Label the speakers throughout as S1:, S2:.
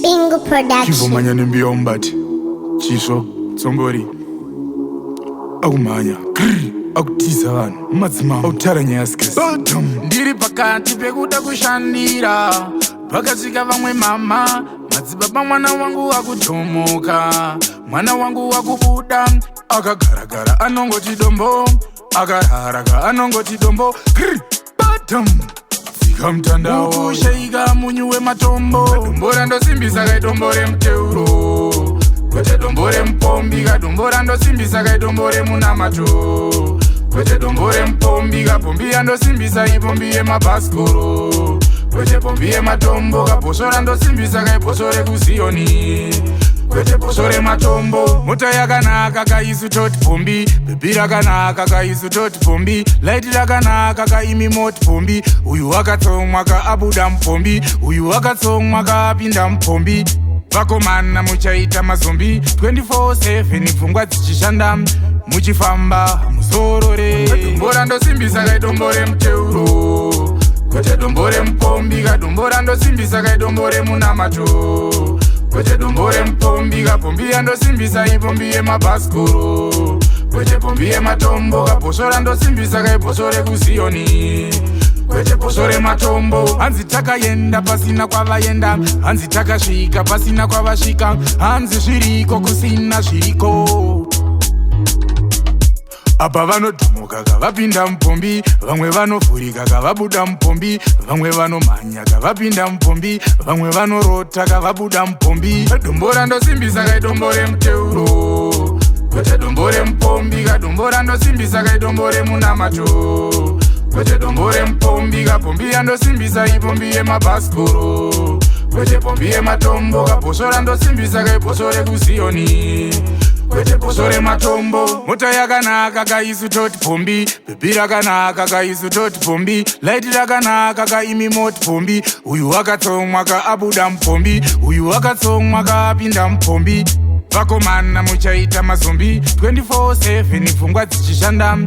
S1: Ingo Production.
S2: Kivumanya nembiyombati Chisho Tsombori Akumanya Akutiza vanhu Madzimambo Autara nyaskes
S3: Ndiri pakati pekuda kushandira pakasvika vamwe mama madzibaba mwana wangu wakutomoka mwana wangu wakubuda akagaragara anongoti dombo akararaka anongoti dombo tsika mutandao kushaika munyu wematombo dombo randosimbisa kaidombo remuteuro kwete dombo remupombi kadombo randosimbisa kaidombo remunamato kwete dombo remupombi kapombi yandosimbisa ipombi yemabhasikoro kwete pombi yematombo kabhoso randosimbisa kaibhoso rekuziyoni kwete bhoso rematombo mota yakanaka kaisu toti pombi bhebhi rakanaka kaisu toti pombi laiti rakanaka kaimi moti pombi uyu wakatsomwa kaabuda mupombi uyu wakatsomwa kaapinda mupombi vakomana muchaita mazombi 24/7 pfungwa dzichishanda muchifamba muzorore dombo randosimbisa kaidombo remuteuro kwete dombo remupombi kadombo randosimbisa kaidombo remunamato kwete dombo remupombi kapombi yandosimbisa ipombi yemabhasikoro kwete pombi yematombo kabhoso randosimbisa kaibhoso rekuziyoni kwete bhoso rematombo hanzi takaenda pasina kwavaenda hanzi takasvika pasina kwavasvika hanzi zviriko kusina zviriko apa vanodhomoka kavapinda mupombi vamwe vanovhurika kavabuda mupombi vamwe vanomhanya kavapinda mupombi vamwe vanorota kavabuda mupombi dombo randosimbisa kaidombo remuteuro kwete dombo remupombi kadombo randosimbisa kaidombo remunamato kwete dombo remupombi kapombi yandosimbisa ipombi yemabhasikoro kwete pombi yematombo kabhoso randosimbisa kaibhoso rekuziyoni kwete bhoso rematombo mota yakanaka kaisu toti pombi bhebhi rakanaka kaisu toti pombi laiti rakanaka kaimi moti pombi uyu wakatsomwa kaabuda mupombi uyu wakatsomwa kaapinda mupombi vakomana muchaita mazombi 24/7 pfungwa dzichishanda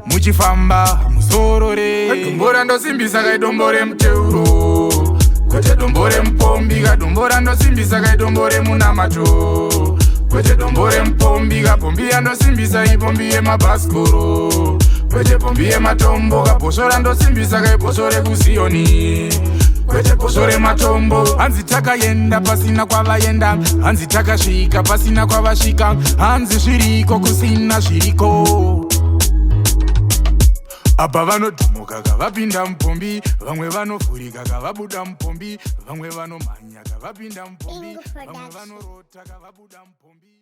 S3: muchifamba muzorore dombo randosimbisa kaidombo remuteuro kwete dombo remupombi kadombo randosimbisa kaidombo remunamato kwete dombo remupombi kapombi yandosimbisa ipombi yemabhasikoro kwete pombi yematombo kabhoso randosimbisa kaibhoso rekuziyoni kwete bhoso rematombo hanzi takaenda pasina kwavaenda hanzi takasvika pasina kwavasvika hanzi zviriko kusina zviriko apa vanodhomoka kavapinda mupombi vamwe vanovhurika kavabuda mupombi vamwe vanomhanya kavapinda mupombi vamwe vanorota kavabuda mupombi